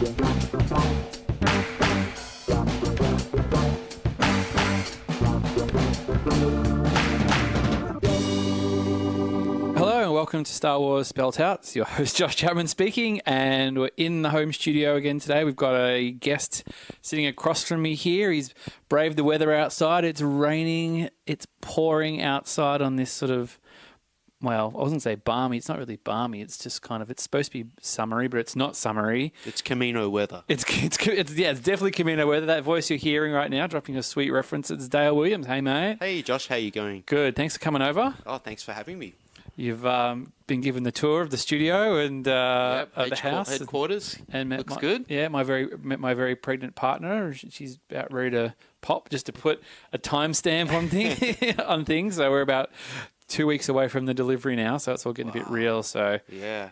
Hello and welcome to Star Wars Spelt Out. It's your host Josh Chapman speaking, and we're in the home studio again today. We've got a guest sitting across from me here. He's braved the weather outside. It's raining. It's pouring outside on this sort of, well, I wasn't say balmy. It's not really balmy. It's just kind of, it's supposed to be summery, but it's not summery. It's Camino weather. It's definitely Camino weather. That voice you're hearing right now, dropping a sweet reference. It's Dale Williams. Hey, mate. Hey, Josh. How you going? Good. Thanks for coming over. Oh, thanks for having me. You've been given the tour of the studio and of the house, headquarters, and met looks good. Yeah, my very pregnant partner. She's about ready to pop. Just to put a timestamp on things. So we're about 2 weeks away from the delivery now. So it's all getting a bit real. So yeah,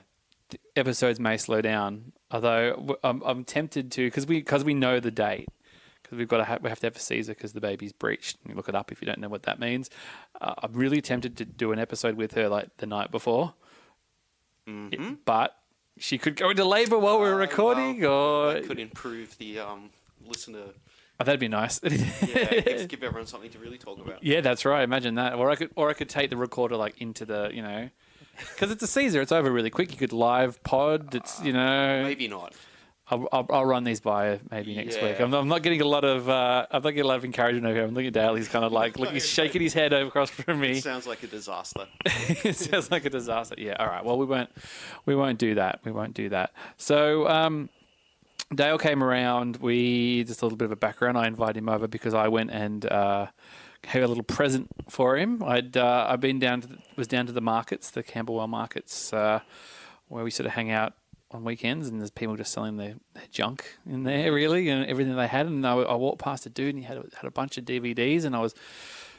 episodes may slow down. Although I'm tempted to because we know the date. We have to have a Caesar because the baby's breached. You look it up if you don't know what that means. I'm really tempted to do an episode with her like the night before, but she could go into labour while we're recording, or that could improve the listener. Oh, that'd be nice. Yeah, give everyone something to really talk about. Yeah, that's right. Imagine that. Or I could take the recorder like into the because it's a Caesar. It's over really quick. You could live pod. It's maybe not. I'll run these by maybe next week. I'm not getting a lot of encouragement over here. I'm looking at Dale. He's kind of like he's shaking his head across from me. It sounds like a disaster. It sounds like a disaster. Yeah. All right. Well, we won't do that. We won't do that. So Dale came around. We just a little bit of a background. I invited him over because I went and gave a little present for him. I've been down to the markets, the Camberwell markets, where we sort of hang out on weekends, and there's people just selling their junk in there, really, and everything they had. And I walked past a dude, and he had a bunch of DVDs, and I was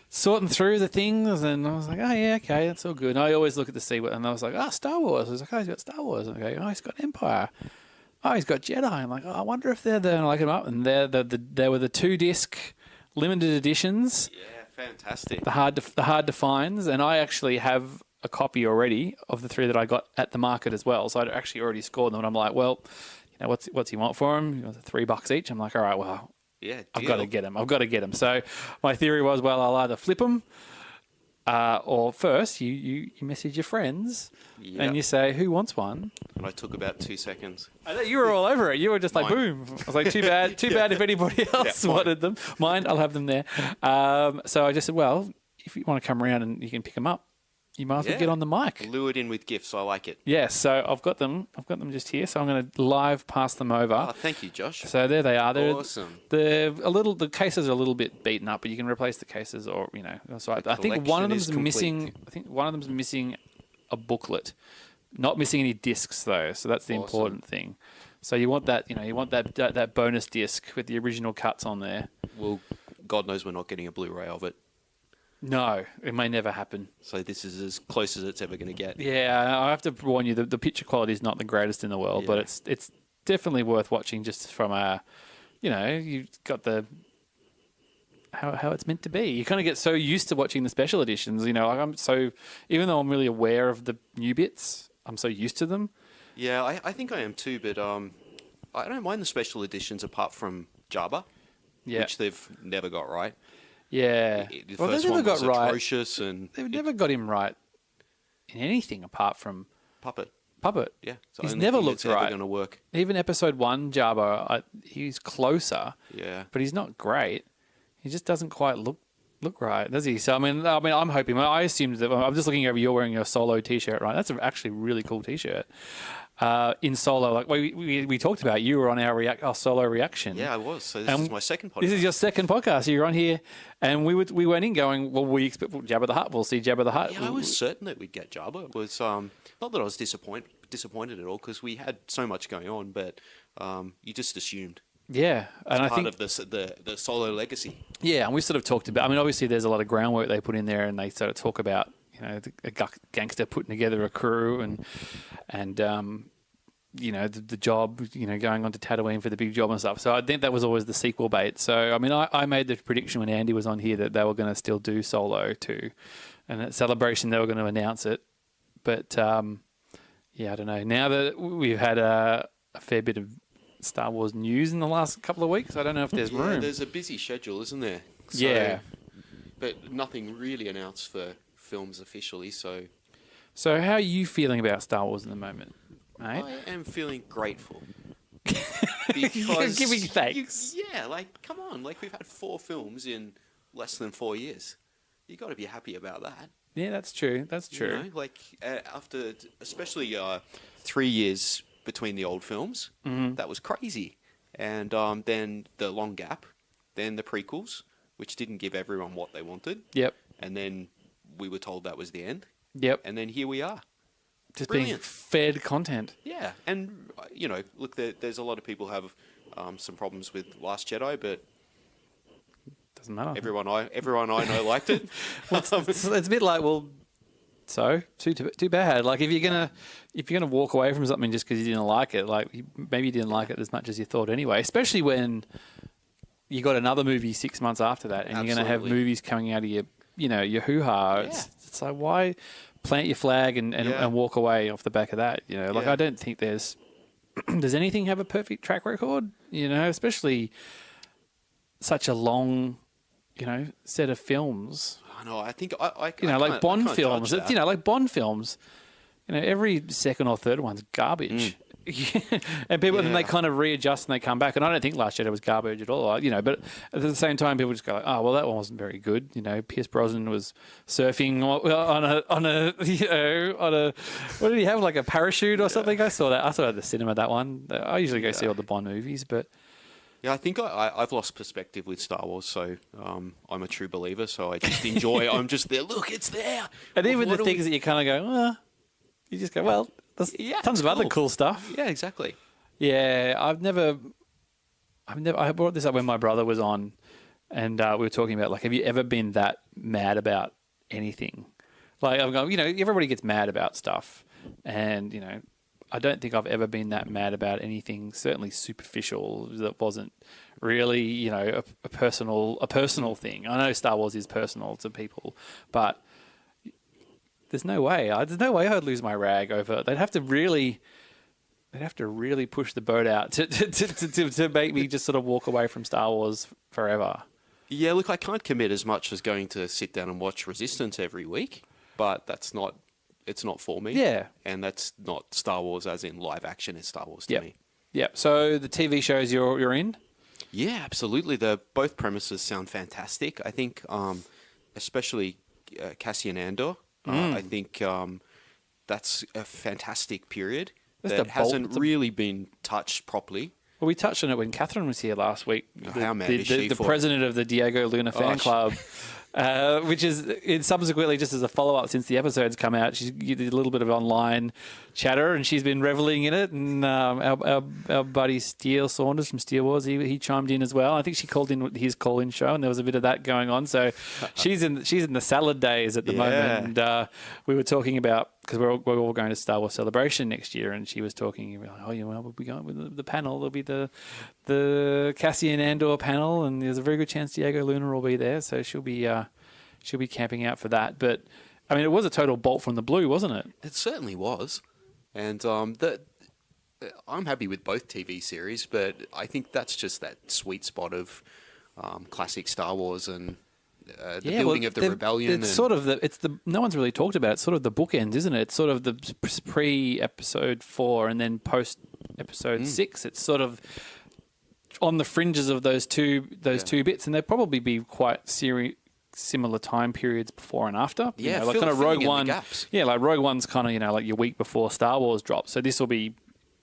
sorting through the things, and I was like, oh, yeah, okay, that's all good. And I always look at the see what, and I was like, Star Wars. I was like, oh, he's got Star Wars. And I go, oh, he's got Empire. Oh, he's got Jedi. I'm like, oh, I wonder if they're there. And I look them up, and they were the 2-disc limited editions. Yeah, fantastic. The hard to finds, and I actually have a copy already of the 3 that I got at the market as well. So I'd actually already scored them, and I'm like, well, what's he want for them? $3 each. I'm like, all right, well, yeah, I've got to get them. So my theory was, well, I'll either flip them, or first you message your friends and you say, who wants one? And I took about 2 seconds. I know you were all over it. You were just like, boom. I was like, too bad if anybody else wanted them. Mine, I'll have them there. So I just said, well, if you want to come around and you can pick them up, you might as well get on the mic. Lured in with gifts. I like it. Yes, so I've got them just here. So I'm going to live pass them over. Oh, thank you, Josh. So there they are. They're awesome. The cases are a little bit beaten up, but you can replace the cases, or So I think one of them's missing. I think one of them's missing a booklet, not missing any discs though. So that's the important thing. So you want that. You want that bonus disc with the original cuts on there. Well, God knows we're not getting a Blu-ray of it. No, it may never happen. So this is as close as it's ever going to get. Yeah, I have to warn you, the picture quality is not the greatest in the world, but it's definitely worth watching just from you've got the how it's meant to be. You kind of get so used to watching the special editions, even though I'm really aware of the new bits, I'm so used to them. Yeah, I think I am too, but I don't mind the special editions apart from Jabba, which they've never got right. Yeah. The first one was atrocious, and they've never got him right in anything apart from Puppet. Yeah, he's never looked right. Going to work. Even episode 1, Jabba, he's closer. Yeah, but he's not great. He just doesn't quite look right, does he? So I mean, I'm hoping. I assumed that. I'm just looking over. You're wearing your Solo T-shirt, right? That's actually a really cool T-shirt. In Solo, like we talked about, you were on our Solo reaction. Yeah, I was. So this is my second podcast. This is your second podcast. So you're on here, and we went in going, well, we expect Jabba the Hutt. We'll see Jabba the Hutt. Yeah, I was certain that we'd get Jabba. It was not that I was disappointed at all, because we had so much going on, but you just assumed. Yeah, and I think part of the Solo legacy. Yeah, and we sort of talked about. I mean, obviously, there's a lot of groundwork they put in there, and they sort of talk about a gangster putting together a crew and the job, going on to Tatooine for the big job and stuff. So I think that was always the sequel bait. So I mean, I made the prediction when Andy was on here that they were going to still do Solo too, and at Celebration they were going to announce it. But I don't know. Now that we've had a fair bit of Star Wars news in the last couple of weeks. I don't know if there's room. There's a busy schedule, isn't there? So, yeah. But nothing really announced for films officially, so... So how are you feeling about Star Wars at the moment, mate? I am feeling grateful. Because giving thanks. Come on. We've had 4 films in less than 4 years. You got to be happy about that. Yeah, that's true. That's true. You know, after, especially 3 years between the old films, that was crazy. And then the long gap, then the prequels, which didn't give everyone what they wanted. Yep. And then we were told that was the end. Yep. And then here we are. Just Brilliant. being fed content. Yeah. And, look, there's a lot of people have some problems with Last Jedi, but doesn't matter. everyone I know liked it. It's a bit like, well, so too bad. Like if you're gonna walk away from something just because you didn't like it, like maybe you didn't like it as much as you thought anyway. Especially when you got another movie 6 months after that, and you're gonna have movies coming out of your hoo-ha. Yeah. It's like, why plant your flag and walk away off the back of that? I don't think does anything have a perfect track record? Especially such a long, set of films. I know. I think I like Bond films. Like Bond films. Every second or third one's garbage. And people then they kind of readjust and they come back. And I don't think Last Jedi was garbage at all. But at the same time, people just go, "Oh, well, that one wasn't very good." Pierce Brosnan was surfing on a what did he have, like a parachute or something? I saw that. I saw it at the cinema, that one. I usually go see all the Bond movies, but. Yeah, I think I've lost perspective with Star Wars, so I'm a true believer, so I just enjoy I'm just there, look, it's there. And even the things that you kind of go, you just go, well, there's tons of other cool stuff. Yeah, exactly. Yeah, I brought this up when my brother was on, and we were talking about, have you ever been that mad about anything? I'm going, everybody gets mad about stuff, and, I don't think I've ever been that mad about anything, certainly superficial, that wasn't really, a personal thing. I know Star Wars is personal to people, but there's no way I'd lose my rag over it. They'd have to really push the boat out to make me just sort of walk away from Star Wars forever. Yeah, look, I can't commit as much as going to sit down and watch Resistance every week, but it's not for me. Yeah. And that's not Star Wars as in live action is Star Wars to me. Yep. So the TV shows you're in? Yeah, absolutely. Both premises sound fantastic. I think especially Cassian Andor, I think that's a fantastic period that hasn't really been touched properly. Well, we touched on it when Catherine was here last week. How mad is she the president of the Diego Luna fan club. Which is subsequently, just as a follow-up since the episode's come out, she did a little bit of online chatter and she's been reveling in it. And our buddy Steele Saunders from Steele Wars, he chimed in as well. I think she called in with his call-in show and there was a bit of that going on. So she's in the salad days at the moment. And we were talking about, because we're all going to Star Wars Celebration next year, and she was talking, we'll be going with the panel. There'll be the Cassian Andor panel, and there's a very good chance Diego Luna will be there, so she'll be camping out for that. But I mean, it was a total bolt from the blue, wasn't it? It certainly was, and I'm happy with both TV series, but I think that's just that sweet spot of classic Star Wars and. The building of the rebellion. It's no one's really talked about it. It's sort of the bookends, isn't it? It's sort of the pre-episode 4 and then post-episode 6. It's sort of on the fringes of those two bits, and they'd probably be quite similar time periods before and after. Yeah, like kind of Rogue One. Gaps. Yeah, like Rogue One's kind of like your week before Star Wars drops. So this will be,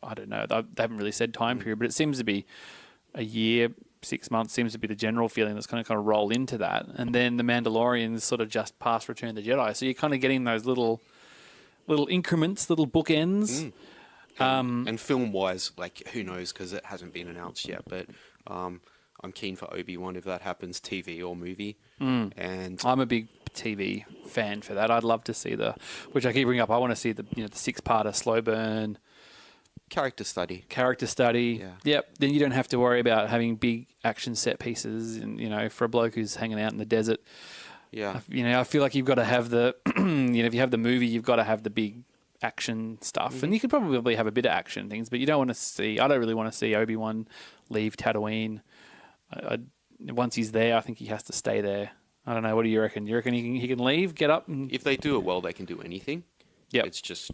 I don't know. They haven't really said time period, but it seems to be a year. 6 months seems to be the general feeling that's going to kind of roll into that. And then The Mandalorian is sort of just past Return of the Jedi. So you're kind of getting those little increments, little bookends. And film-wise, who knows, because it hasn't been announced yet. But I'm keen for Obi-Wan if that happens, TV or movie. And I'm a big TV fan for that. I'd love to see which I keep bringing up, I want to see the 6-parter slow burn. Character study. Yeah. Yep. Then you don't have to worry about having big action set pieces, and for a bloke who's hanging out in the desert. Yeah. I feel like you've got to have if you have the movie, you've got to have the big action stuff, and you could probably have a bit of action things, but you don't want to see. I don't really want to see Obi-Wan leave Tatooine. Once he's there, I think he has to stay there. I don't know. What do you reckon? You reckon he can leave, get up, and If they do it well, they can do anything. Yep. It's just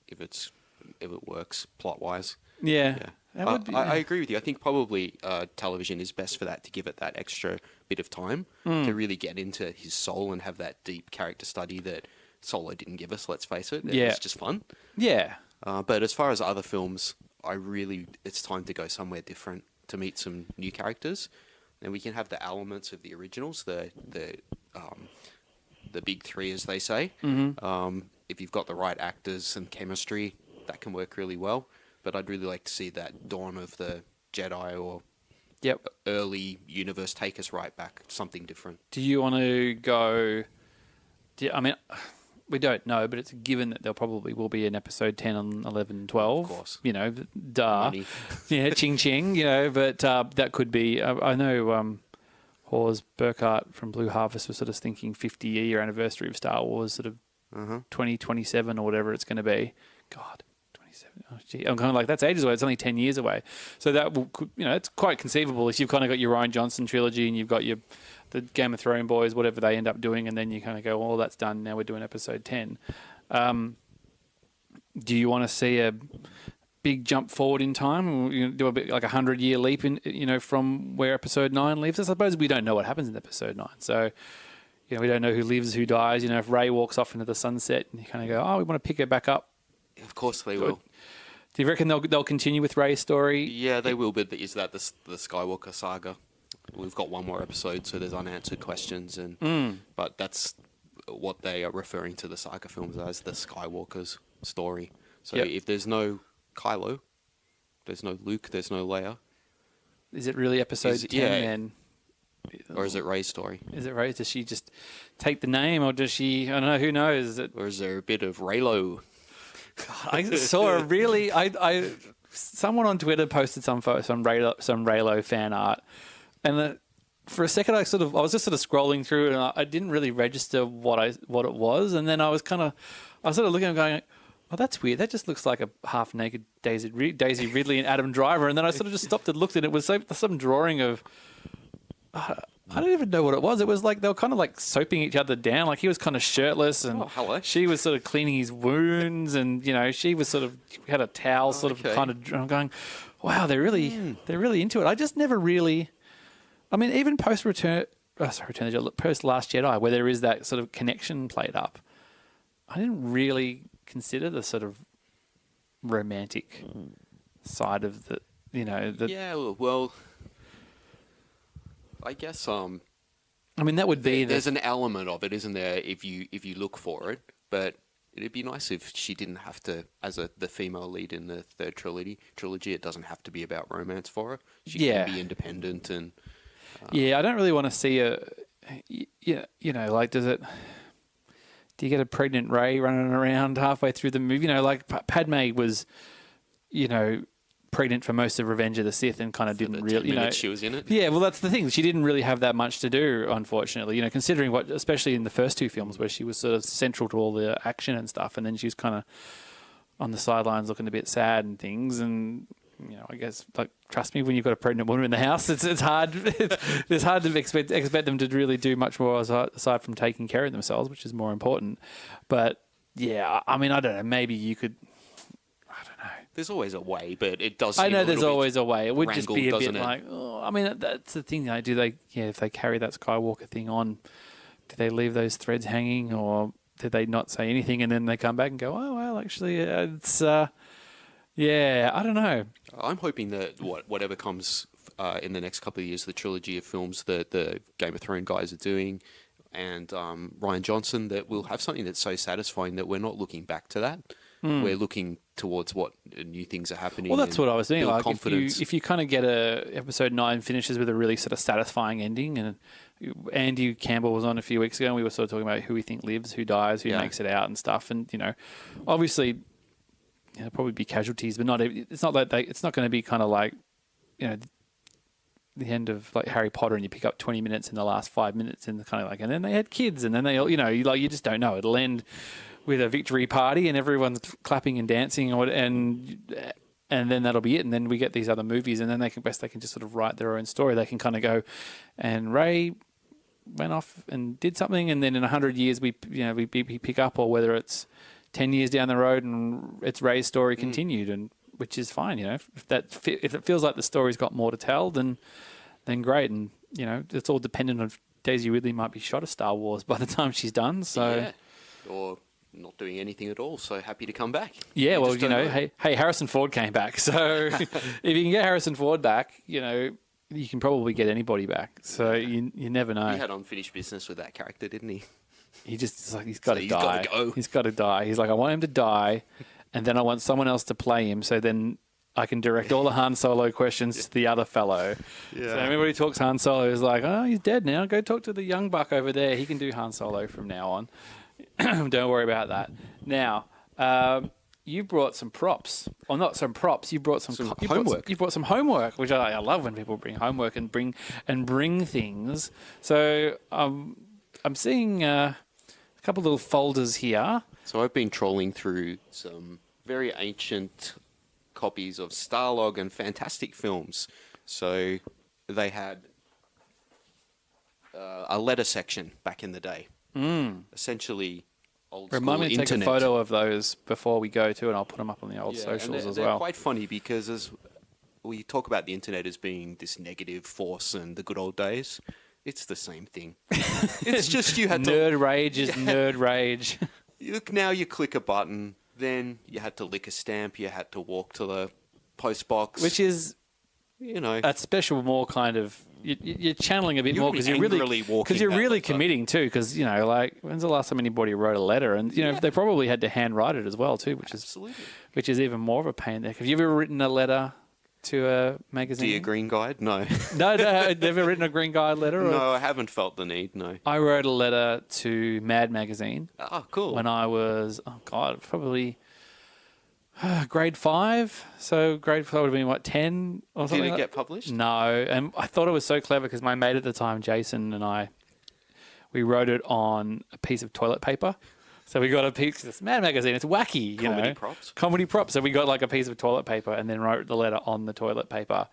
if it works plot wise. yeah. That I, would be, I agree with you. I think probably television is best for that, to give it that extra bit of time to really get into his soul and have that deep character study that Solo didn't give us. Let's face it. Yeah. It's just fun. yeah. But as far as other films, it's time to go somewhere different to meet some new characters, and we can have the elements of the originals, the big three, as they say. If you've got the right actors and chemistry, that can work really well. But I'd really like to see that Dawn of the Jedi or Yep. early universe take us right back, something different. Do you want to go? I mean, we don't know, but it's a given that there probably will be an episode 10 on 11, 12. Of course. You know, duh. Money. Yeah, ching ching, you know, but that could be. I know Hawes Burkhart from Blue Harvest was sort of thinking 50-year anniversary of Star Wars, sort of 2027 or whatever it's going to be. God. Oh, gee. I'm kind of like, that's ages away. It's only 10 years away. So that will, it's quite conceivable if you've kind of got your Rian Johnson trilogy and you've got the Game of Thrones boys, whatever they end up doing, and then you kind of go, oh, that's done. Now we're doing episode 10. Do you want to see a big jump forward in time? Do a bit like 100-year leap in, from where episode 9 leaves us? I suppose we don't know what happens in episode 9. So, we don't know who lives, who dies. If Rey walks off into the sunset and you kind of go, oh, we want to pick her back up. Of course they will. Do you reckon they'll continue with Rey's story? Yeah, they will, but is that the Skywalker saga? We've got one more episode, so there's unanswered questions, but that's what they are referring to the saga films as, the Skywalker's story. So if there's no Kylo, there's no Luke, there's no Leia. Is it really episode 10 then? Or is it Rey's story? Is it Rey? Does she just take the name, or does she? I don't know. Who knows? Or is there a bit of Reylo? I saw a really. Someone on Twitter posted some Reylo fan art, and for a second I was just sort of scrolling through, and I didn't really register what it was, and then I was sort of looking and going, oh, that's weird. That just looks like a half-naked Daisy Ridley and Adam Driver, and then I sort of just stopped and looked, and it was some drawing of. I don't even know what it was. It was like they were kind of like soaping each other down. Like he was kind of shirtless, and she was sort of cleaning his wounds, and she was sort of had a towel, kind of. I'm going, wow, they're really into it. I just never really. I mean, even post Last Jedi, where there is that sort of connection played up, I didn't really consider the sort of romantic side of the. Yeah, well. I guess I mean, that would be there's an element of it, isn't there? If you look for it, but it'd be nice if she didn't have to, as the female lead in the third trilogy. It doesn't have to be about romance for her. She can be independent and. I don't really want to see like, do you get a pregnant Rey running around halfway through the movie? Like Padme was, pregnant for most of Revenge of the Sith and kind of didn't really, she was in it. Yeah, well, that's the thing. She didn't really have that much to do, unfortunately. Considering especially in the first two films, where she was sort of central to all the action and stuff, and then she was kind of on the sidelines looking a bit sad and things. And I guess, like, trust me, when you've got a pregnant woman in the house, it's hard. It's hard to expect them to really do much more aside from taking care of themselves, which is more important. But yeah, I mean, I don't know. Maybe you could. There's always a way, but it does. I know there's always a way. It would just be a bit it? like, I mean, that's the thing. Do they? Yeah, if they carry that Skywalker thing on, do they leave those threads hanging, or did they not say anything and then they come back and go, oh well, actually, it's I don't know. I'm hoping that whatever comes in the next couple of years, the trilogy of films that the Game of Thrones guys are doing, and Rian Johnson, that we'll have something that's so satisfying that we're not looking back to that. We're looking towards what new things are happening. Well, that's what I was thinking. Like, confidence. if you kind of get episode 9 finishes with a really sort of satisfying ending, and Andy Campbell was on a few weeks ago, and we were sort of talking about who we think lives, who dies, who makes it out, and stuff. And obviously, there'll probably be casualties, but not. It's not like it's not going to be kind of like, the end of like Harry Potter, and you pick up 20 minutes in the last 5 minutes, and kind of like, and then they had kids, and then they all, you just don't know. It'll end with a victory party and everyone's clapping and dancing, and then that'll be it. And then we get these other movies, and then they can just sort of write their own story. They can kind of go, and Rey went off and did something, and then in 100 years we pick up, or whether it's 10 years down the road and it's Rey's story continued, and which is fine. If it feels like the story's got more to tell, then great. And it's all dependent on Daisy Ridley might be shot of Star Wars by the time she's done. So or not doing anything at all. So happy to come back. Yeah, well, hey, Harrison Ford came back. So if you can get Harrison Ford back, you can probably get anybody back. So you never know. He had unfinished business with that character, didn't he? He's got to die. He's got to die. He's like, I want him to die, and then I want someone else to play him. So then I can direct all the Han Solo questions to the other fellow. Yeah. So everybody talks Han Solo is like, oh, he's dead now. Go talk to the young buck over there. He can do Han Solo from now on. Don't worry about that. Now, you brought some props. Or not some props. You brought some homework. You brought some homework, which I love when people bring homework and bring things. So I'm seeing a couple of little folders here. So I've been trawling through some very ancient copies of Starlog and fantastic films. So they had a letter section back in the day. Essentially old school Remind me to internet. take a photo of those before we go to, and I'll put them up on the old socials as well. They're quite funny because as we talk about the internet as being this negative force and the good old days, it's the same thing. It's just you had nerd rage is nerd rage. Look, now you click a button, then you had to lick a stamp, you had to walk to the post box, which is a special more kind of you're channeling a bit more because you're really committing too. Because when's the last time anybody wrote a letter? And they probably had to handwrite it as well too, which is even more of a pain. There. Have you ever written a letter to a magazine? Dear Green Guide? No. No, never written a Green Guide letter? No, I haven't felt the need, no. I wrote a letter to Mad Magazine. Oh, cool. When I was, probably grade 5. So grade 5 would have been, 10 or something. Did it get published? No. And I thought it was so clever because my mate at the time, Jason, and we wrote it on a piece of toilet paper. So we got a piece of Mad Magazine. It's wacky, Comedy props. So we got a piece of toilet paper and then wrote the letter on the toilet paper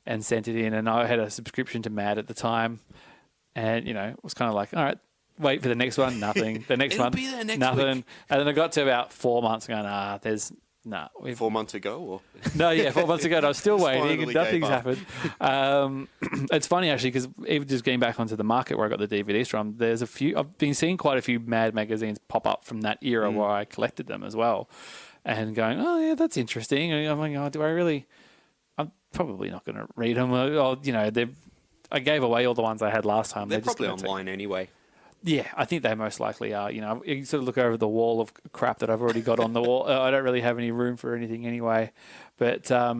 and sent it in. And I had a subscription to Mad at the time. And, it was kind of like, all right, wait for the next one. Nothing. The next one, be there next nothing. Week. And then I got to about 4 months going, there's... No. 4 months ago? Or? No, 4 months ago. And I was still waiting and nothing's happened. It's funny, actually, because even just getting back onto the market where I got the DVDs from, I've been seeing quite a few Mad magazines pop up from that era where I collected them as well. And going, oh, yeah, that's interesting. And I'm like, oh, do I really... I'm probably not going to read them. I gave away all the ones I had last time. They're probably online anyway. Yeah, I think they most likely are. You sort of look over the wall of crap that I've already got on the wall. I don't really have any room for anything anyway. But I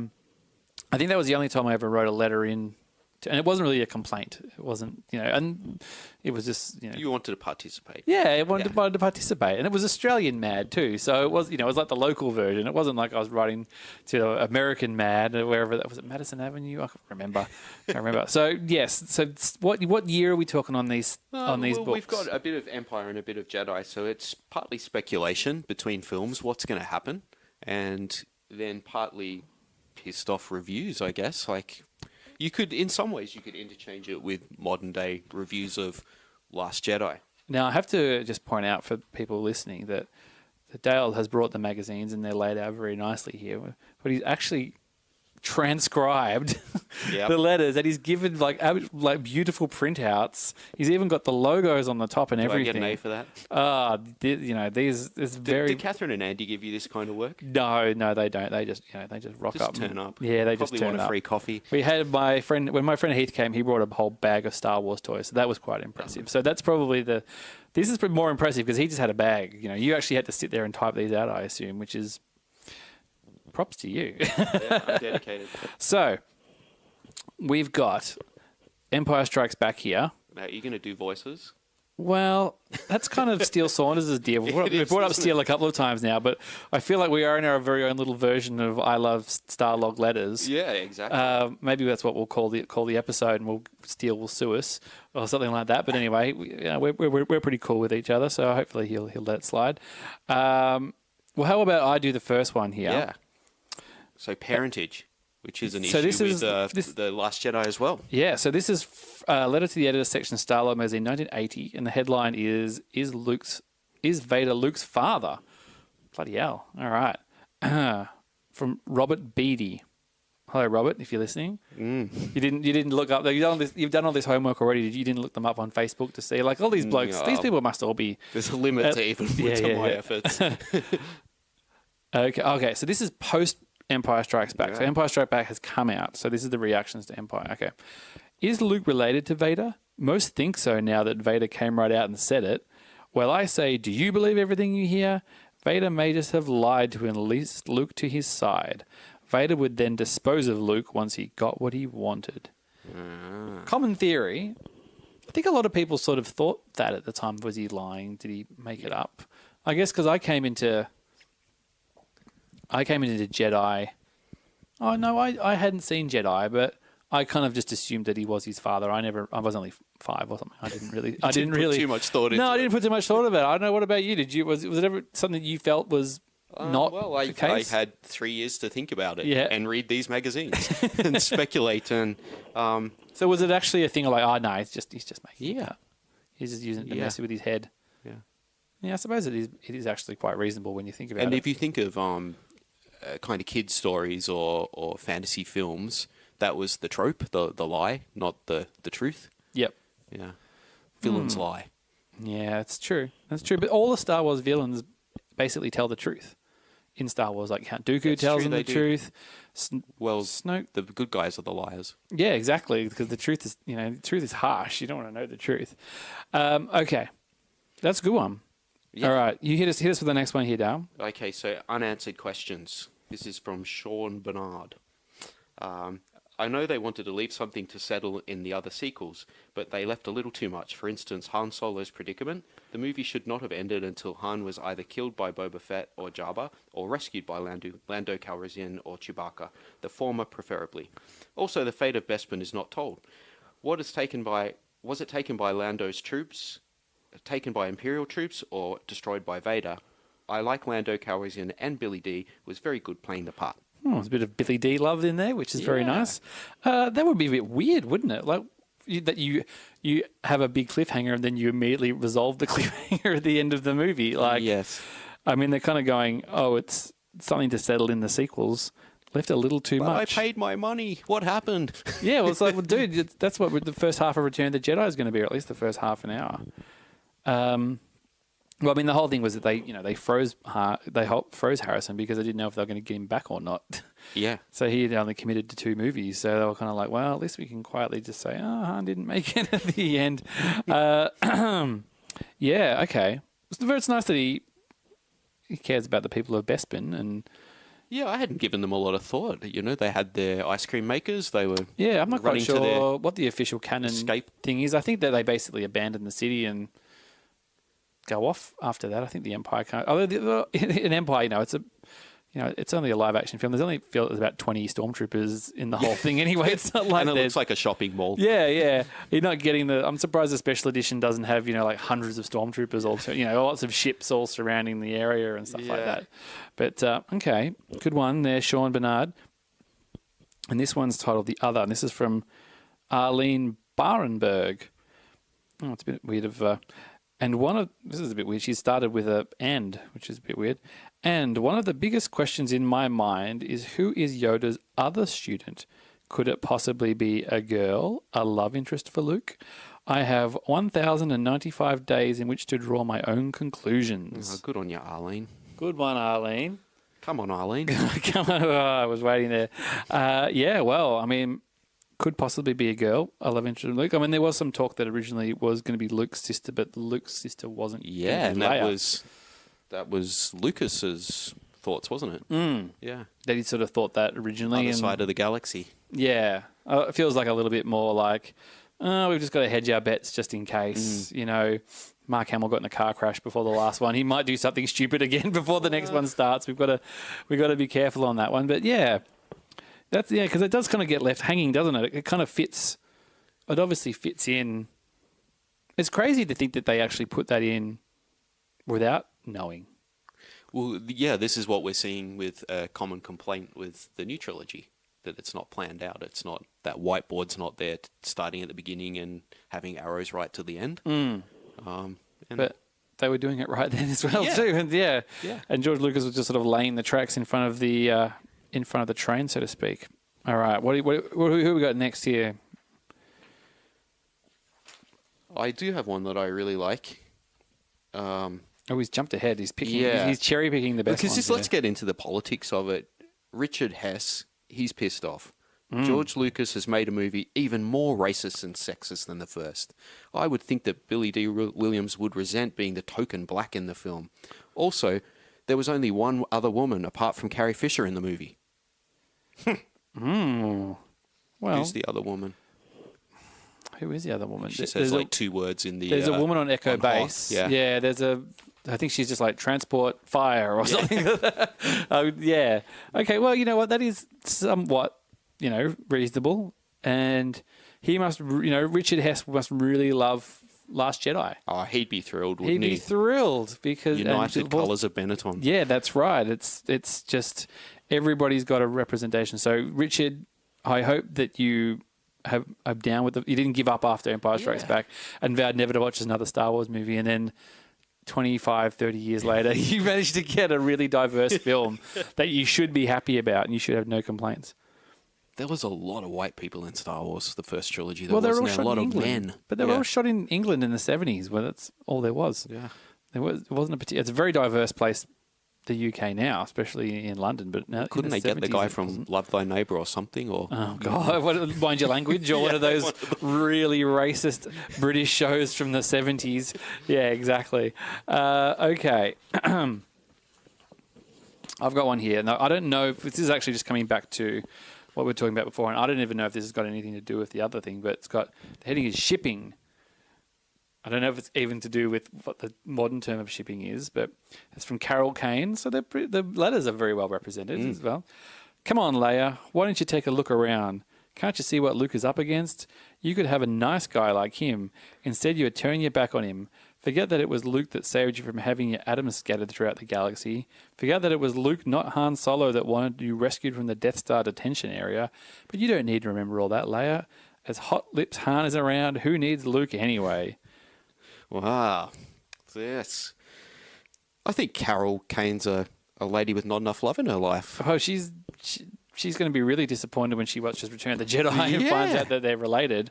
think that was the only time I ever wrote a letter in. And it wasn't really a complaint. It wasn't, and it was just, You wanted to participate. Yeah, I wanted to participate. And it was Australian Mad too. So it was, it was like the local version. It wasn't like I was writing to American Mad or wherever that was. It Madison Avenue? I can't remember. So, yes. So what year are we talking on these books? We've got a bit of Empire and a bit of Jedi. So it's partly speculation between films, what's going to happen. And then partly pissed off reviews, I guess. In some ways, you could interchange it with modern day reviews of Last Jedi. Now, I have to just point out for people listening that Dale has brought the magazines and they're laid out very nicely here, but he's actually transcribed the letters and he's given like beautiful printouts. He's even got the logos on the top and everything. Do I get an A for that? These is very. Did Catherine and Andy give you this kind of work? No, they don't. They just rock up. Turn up. Yeah, they Probably just turn want up. a free coffee. We had when my friend Heath came, he brought a whole bag of Star Wars toys. So that was quite impressive. So that's probably this is more impressive because he just had a bag. You actually had to sit there and type these out, I assume, which is. Props to you. Yeah, I'm dedicated. So, we've got Empire Strikes Back here. Now, are you going to do voices? Well, that's kind of Steele Saunders' deal. We've brought up Steele a couple of times now, but I feel like we are in our very own little version of I Love Starlog letters. Yeah, exactly. Maybe that's what we'll call the episode, and Steele will sue us or something like that. But anyway, we're pretty cool with each other, so hopefully he'll let it slide. Well, how about I do the first one here? Yeah. So parentage, which is an So issue with this- The Last Jedi as well. Yeah, so this is Letter to the Editor section, Starlog magazine, 1980, and the headline is Vader Luke's father? Bloody hell! All right, from Robert Beatty. Hello, Robert, if you're listening. You didn't look up. You've done all this homework already. You didn't look them up on Facebook to see like all these blokes. These people must all be. There's a limit to even my efforts. Okay. So this is post Empire Strikes Back. Yeah. So Empire Strikes Back has come out. So this is the reactions to Empire. Okay. Is Luke related to Vader? Most think so now that Vader came right out and said it. Well, I say, do you believe everything you hear? Vader may just have lied to enlist Luke to his side. Vader would then dispose of Luke once he got what he wanted. Common theory. I think a lot of people sort of thought that at the time. Was he lying? Did he make it up? I guess because I came into Jedi. Oh no, I hadn't seen Jedi, but I kind of just assumed that he was his father. I was only 5 or something. I didn't really put too much thought into it. No, I didn't put too much thought about it. I don't know. What about you? Did you? Was it ever something you felt was not the case? I had 3 years to think about it Yeah. and read these magazines and speculate. And so was it actually a thing of like, oh no, he's just making it up. He's just using it to Yeah. mess with his head. yeah. Yeah, I suppose it is actually quite reasonable when you think about And it. if you think of kind of kids stories or fantasy films, that was the trope, the lie, not the truth. Yep. Yeah. Villains lie. Yeah, it's true. That's true. But all the Star Wars villains basically tell the truth. In Star Wars, like Count Dooku That's tells true, them the they do. truth. Well, Snoke. the good guys are the liars. Yeah, exactly. Because the truth is harsh. You don't want to know the truth. Okay, that's a good one. Yeah. All right, you hit us with the next one here, Dale. Okay, so unanswered questions. This is from Sean Bernard. I know they wanted to leave something to settle in the other sequels, but they left a little too much. For instance, Han Solo's predicament. The movie should not have ended until Han was either killed by Boba Fett or Jabba, or rescued by Lando Calrissian or Chewbacca, the former preferably. Also, the fate of Bespin is not told. Was it taken by Lando's troops, taken by Imperial troops, or destroyed by Vader? I like Lando Calrissian, and Billy Dee was very good playing the part. There's a bit of Billy Dee love in there, which is very nice. That would be a bit weird, wouldn't it? Like that you have a big cliffhanger and then you immediately resolve the cliffhanger at the end of the movie. Like, Yes. I mean, they're kind of going, oh, it's something to settle in the sequels. Left a little too But much. I paid my money. What happened? Yeah, well, it's like, well, dude, that's what the first half of Return of the Jedi is going to be, or at least the first half an hour. Well, I mean, the whole thing was that they froze Harrison because they didn't know if they were going to get him back or not. Yeah. So he had only committed to 2 movies. So they were kind of like, well, at least we can quietly just say, oh, Han didn't make it at the end. Yeah, okay. It's nice that he cares about the people of Bespin. And Yeah, I hadn't given them a lot of thought. You know, they had their ice cream makers. They were yeah, I'm not quite running to their sure what the official canon escape. thing is. I think that they basically abandoned the city and go off after that. I think the Empire can't. Although in Empire, it's only a live action film. There's about 20 stormtroopers in the whole thing anyway. It's not like and it looks like a shopping mall. Yeah. You're not getting I'm surprised the special edition doesn't have like hundreds of stormtroopers, also lots of ships all surrounding the area and stuff like that. But okay, good one there, Sean Bernard. And this one's titled The Other, and this is from Arlene Barenberg. Oh, it's a bit weird this is a bit weird. She started with a "and," which is a bit weird. And one of the biggest questions in my mind is, who is Yoda's other student? Could it possibly be a girl, a love interest for Luke? I have 1,095 days in which to draw my own conclusions. Oh, good on you, Arlene. Good one, Arlene. Come on, Arlene. Come on, I was waiting there. Yeah, well, I mean, could possibly be a girl, a love interest in Luke. I mean, there was some talk that originally was going to be Luke's sister, but Luke's sister wasn't. Yeah, and that was Lucas's thoughts, wasn't it? Mm. Yeah. That he sort of thought that originally. Other side of the galaxy. Yeah. It feels like a little bit more like we've just got to hedge our bets just in case. You know, Mark Hamill got in a car crash before the last one. He might do something stupid again before the next one starts. We've got to be careful on that one. But yeah, because it does kind of get left hanging, doesn't it? It kind of fits. It obviously fits in. It's crazy to think that they actually put that in without knowing. Well, yeah, this is what we're seeing with a common complaint with the new trilogy, that it's not planned out. It's not, that whiteboard's not there starting at the beginning and having arrows right to the end. But they were doing it right then as well too. And and George Lucas was just sort of laying the tracks in front of the train, so to speak. All right, who we got next here? I do have one that I really like. He's jumped ahead. He's picking. He's cherry picking the best ones. Let's get into the politics of it. Richard Hess, he's pissed off. George Lucas has made a movie even more racist and sexist than the first. I would think that Billy D. Williams would resent being the token black in the film. Also, there was only one other woman apart from Carrie Fisher in the movie. Well, who's the other woman? Who is the other woman? She says like two words in the... There's a woman on Echo Base. Yeah, there's a... I think she's just like transport fire or something. Yeah. Okay, well, you know what? That is somewhat, reasonable. And he must, Richard Hess must really love Last Jedi. Oh, he'd be thrilled, wouldn't he? He'd be thrilled because... United Colours of Benetton. Yeah, that's right. It's just everybody's got a representation. So, Richard, I hope that you... I'm down with you didn't give up after Empire Strikes Back and vowed never to watch another Star Wars movie, and then 25, 30 years later you managed to get a really diverse film that you should be happy about and you should have no complaints. There was a lot of white people in Star Wars, the first trilogy. They were all shot a lot in of England, men. but they were all shot in England in the 70s, where that's all there was. Yeah. It wasn't a particular... It's a very diverse place, the UK now, especially in London. But now, couldn't they get the guy from Love Thy Neighbour or something? Or oh God, Mind Your Language, or one of those really racist British shows from the 70s. Yeah, exactly. Okay, I've got one here. Now, I don't know if this is actually just coming back to what we were talking about before, and I don't even know if this has got anything to do with the other thing. But it's got the heading is shipping. I don't know if it's even to do with what the modern term of shipping is, but it's from Carol Kane. So the letters are very well represented as well. Come on, Leia. Why don't you take a look around? Can't you see what Luke is up against? You could have a nice guy like him. Instead, you are turning your back on him. Forget that it was Luke that saved you from having your atoms scattered throughout the galaxy. Forget that it was Luke, not Han Solo, that wanted you rescued from the Death Star detention area. But you don't need to remember all that, Leia. As Hot Lips Han is around, who needs Luke anyway? Wow. Yes. I think Carol Kane's a lady with not enough love in her life. Oh, she's going to be really disappointed when she watches Return of the Jedi and finds out that they're related.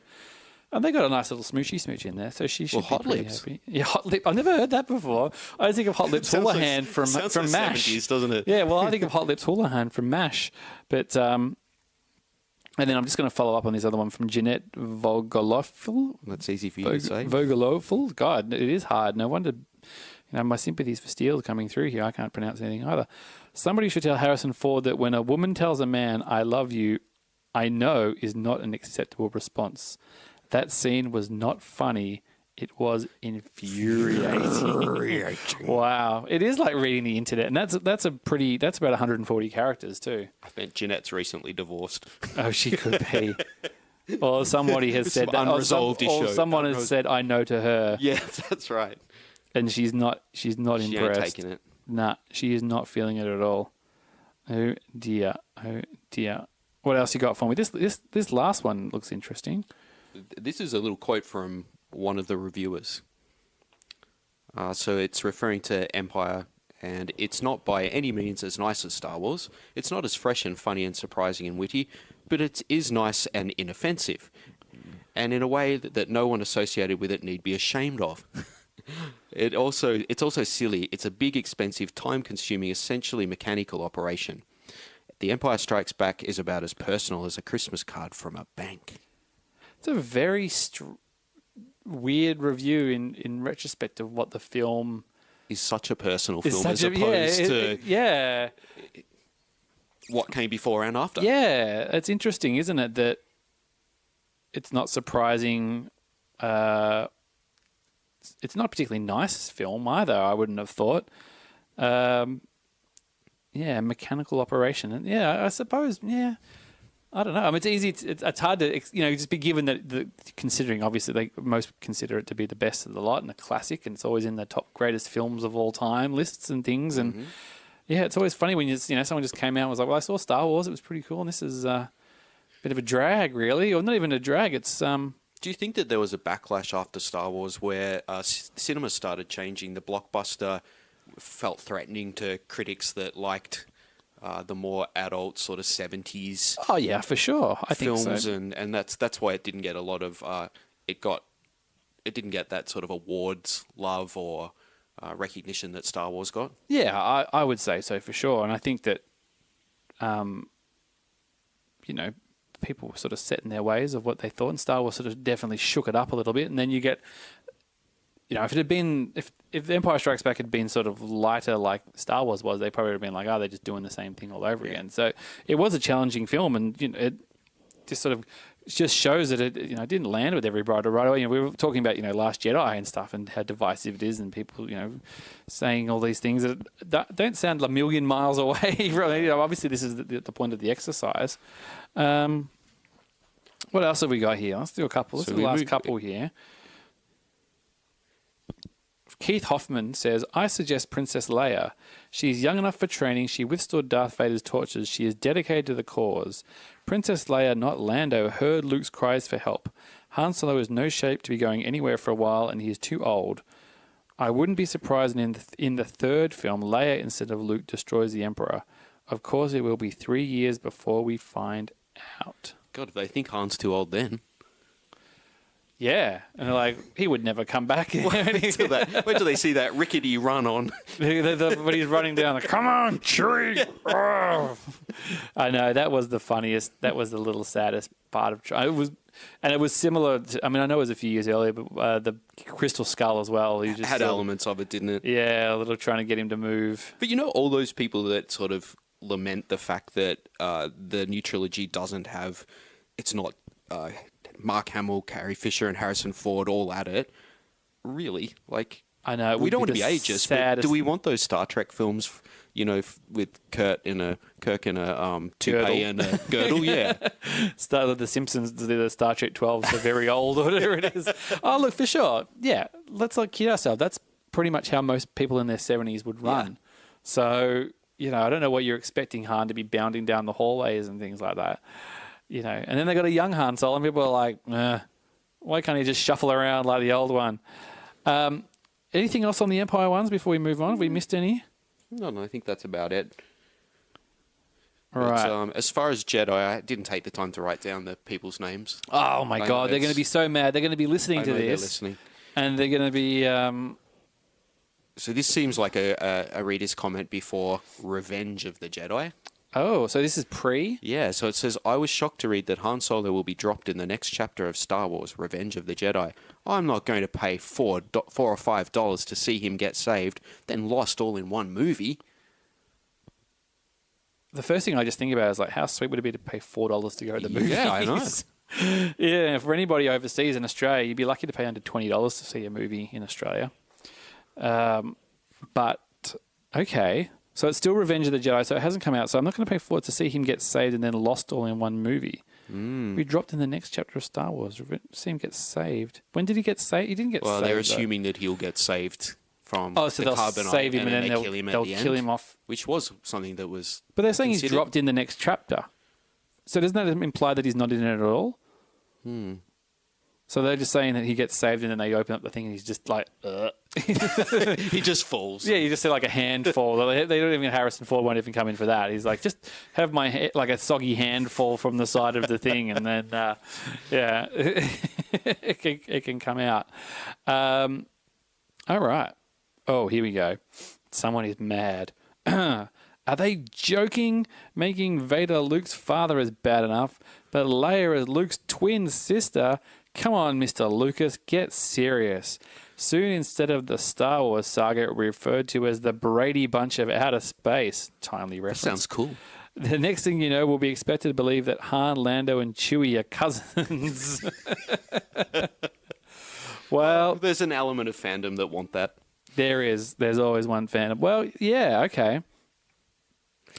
And they got a nice little smoochy in there, so she should be Hot pretty Lips. happy. Yeah, Hot Lips. I've never heard that before. I think of Hot Lips Houlihan from MASH. 70s, doesn't it? Yeah, well, I think of Hot Lips Houlihan from MASH. But... and then I'm just going to follow up on this other one from Jeanette Vogelofel. That's easy for you to say. Vogelofel. God, it is hard. No wonder, my sympathies for Steele coming through here. I can't pronounce anything either. Somebody should tell Harrison Ford that when a woman tells a man, I love you, I know is not an acceptable response. That scene was not funny. It was infuriating. Wow. It is like reading the internet. And that's about 140 characters too. I think Jeanette's recently divorced. Oh, she could be. Or somebody has said that. Unresolved issue. Or someone has said, I know to her. Yeah, that's right. And she's not impressed. She ain't taking it. Nah, she is not feeling it at all. Oh dear. What else you got for me? This last one looks interesting. This is a little quote from one of the reviewers. So it's referring to Empire, and it's not by any means as nice as Star Wars. It's not as fresh and funny and surprising and witty, but it is nice and inoffensive, and in a way that no one associated with it need be ashamed of. It's also silly. It's a big, expensive, time-consuming, essentially mechanical operation. The Empire Strikes Back is about as personal as a Christmas card from a bank. It's a very weird review in retrospect of what the film is. Such a personal film as opposed to what came before and after. Yeah, it's interesting, isn't it, that it's not surprising. It's not a particularly nice film either, I wouldn't have thought. Mechanical operation. And I suppose, I don't know. I mean, it's easy. It's hard to, just be given that considering, obviously, most consider it to be the best of the lot and a classic, and it's always in the top greatest films of all time lists and things. And it's always funny when someone just came out and was like, well, I saw Star Wars. It was pretty cool. And this is a bit of a drag, really. Or not even a drag. It's... Do you think that there was a backlash after Star Wars where cinema started changing? The blockbuster felt threatening to critics that liked the more adult sort of 70s. Oh yeah, for sure. I films think so. and that's why it didn't get a lot of it didn't get that sort of awards love or recognition that Star Wars got. Yeah, I would say so for sure. And I think that people were sort of set in their ways of what they thought, and Star Wars sort of definitely shook it up a little bit. And then you get, if it had been, if The Empire Strikes Back had been sort of lighter like Star Wars was, they probably would have been like, they're just doing the same thing all over again. So it was a challenging film, and it just sort of just shows that it didn't land with everybody right away. We were talking about Last Jedi and stuff, and how divisive it is, and people saying all these things that don't sound a million miles away. Obviously, this is the point of the exercise. What else have we got here? Let's do a couple. Let's do the last couple here. Keith Hoffman says, I suggest Princess Leia. She's young enough for training. She withstood Darth Vader's tortures. She is dedicated to the cause. Princess Leia, not Lando, heard Luke's cries for help. Han Solo is no shape to be going anywhere for a while, and he is too old. I wouldn't be surprised in the third film, Leia instead of Luke destroys the Emperor. Of course, it will be 3 years before we find out. God, if they think Han's too old then. Yeah, and they're like, he would never come back. Wait till they see that rickety run on. When he's running down, like, come on, Chewie! Oh. I know, that was the funniest. That was the little saddest part of it was similar to, I know it was a few years earlier, but the Crystal Skull as well. He just had elements of it, didn't it? Yeah, a little trying to get him to move. But all those people that sort of lament the fact that the new trilogy doesn't have, it's not Mark Hamill, Carrie Fisher, and Harrison Ford all at it. Really, I know we don't want to be ageist, but do we want those Star Trek films? With Kirk in a toupee and a girdle, yeah. The Simpsons, the Star Trek 12, they're very old, or whatever it is. Oh, look, for sure, yeah. Let's not kid ourselves. That's pretty much how most people in their 70s would run. Yeah. So, I don't know what you're expecting Han to be bounding down the hallways and things like that. And then they got a young Han Solo, and people are like, why can't he just shuffle around like the old one? Anything else on the Empire ones before we move on? Have we missed any? No, I think that's about it. Right. But, as far as Jedi, I didn't take the time to write down the people's names. Oh, my God. They're going to be so mad. They're going to be listening to this. They're listening. And they're going to be... So this seems like a reader's comment before Revenge of the Jedi. Oh, so this is pre? Yeah, so it says, I was shocked to read that Han Solo will be dropped in the next chapter of Star Wars, Revenge of the Jedi. I'm not going to pay $4 or $5 to see him get saved, then lost all in one movie. The first thing I just think about is how sweet would it be to pay $4 to go to the movies? Yeah, I know. Yeah, for anybody overseas in Australia, you'd be lucky to pay under $20 to see a movie in Australia. But, okay... So it's still Revenge of the Jedi, so it hasn't come out. So I'm not going to pay $4 to see him get saved and then lost all in one movie. Be dropped in the next chapter of Star Wars. See him get saved. When did he get saved? He didn't get saved. Well, they're assuming that he'll get saved from so they'll save him and then they'll kill him off. Which was something that was But they're saying he's dropped in the next chapter. So doesn't that imply that he's not in it at all? So they're just saying that he gets saved and then they open up the thing and he's just like, He just falls. Yeah, you just see like a hand fall. They don't even, Harrison Ford won't even come in for that. He's like, just have my head, like a soggy hand fall from the side of the thing and then, it can come out. All right. Oh, here we go. Someone is mad. Are they joking? Making Vader Luke's father is bad enough, but Leia is Luke's twin sister? Come on, Mr. Lucas, get serious. Soon, instead of the Star Wars saga, it will be referred to as the Brady Bunch of Outer Space. Timely reference. That sounds cool. The next thing you know, we'll be expected to believe that Han, Lando, and Chewie are cousins. Well, there's an element of fandom that want that. There is. There's always one fandom. Well, yeah, okay.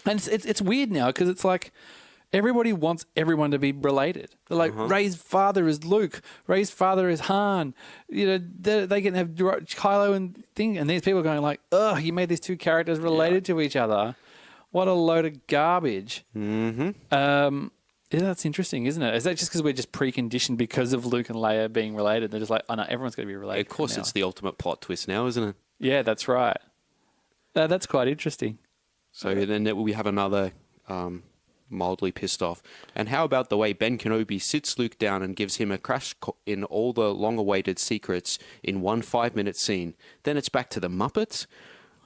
And it's weird now because it's like everybody wants everyone to be related. They're like, Rey's father is Luke. Rey's father is Han. You know, they can have Kylo and thing. And these people are going like, ugh, you made these two characters related to each other. What a load of garbage. Mm-hmm. Yeah, that's interesting, isn't it? Is that just because we're just preconditioned because of Luke and Leia being related? They're just like, oh no, everyone's going to be related. Of course, it's the ultimate plot twist now, isn't it? Yeah, that's right. That's quite interesting. So then we have another mildly pissed off. And how about the way Ben Kenobi sits Luke down and gives him a crash in all the long-awaited secrets in one 5-minute scene? Then it's back to the Muppets.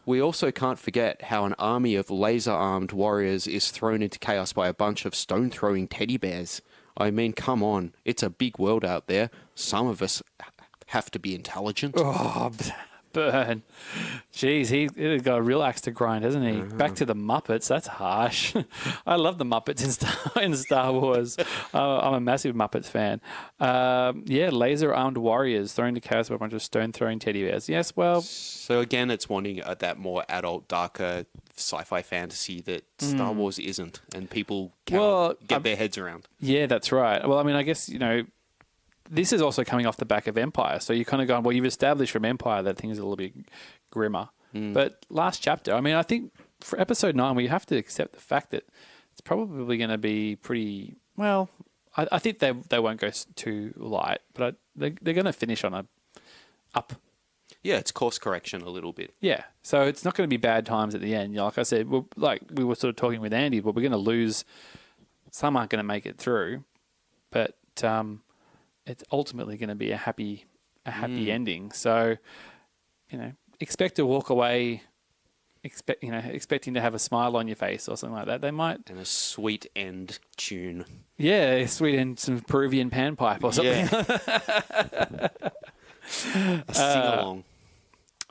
We also can't forget how an army of laser-armed warriors is thrown into chaos by a bunch of stone-throwing teddy bears. I mean, come on. It's a big world out there. Some of us have to be intelligent. Oh, burn. Jeez, he's got a real axe to grind, hasn't he? Back to the Muppets. That's harsh. I love the Muppets in Star Wars. I'm a massive Muppets fan. Yeah, laser-armed warriors thrown into chaos by a bunch of stone-throwing teddy bears. Yes, well... So again, it's wanting that more adult, darker sci-fi fantasy that Star Wars isn't, and people can't get their heads around. Yeah, that's right. Well, I mean, I guess, you know, this is also coming off the back of Empire. So you're kind of going, well, you've established from Empire that things are a little bit grimmer. But last chapter, I mean, I think for episode 9, we have to accept the fact that it's probably going to be pretty, well, I think they won't go too light, but they're going to finish on a up. Yeah, it's course correction a little bit. Yeah, so it's not going to be bad times at the end. You know, like I said, like we were sort of talking with Andy, but we're going to lose. Some aren't going to make it through, but it's ultimately going to be a happy ending. So, you know, expect to walk away, expecting to have a smile on your face or something like that. They might, and a sweet end tune. Yeah, sweet and some Peruvian panpipe or something. Yeah. A sing-along.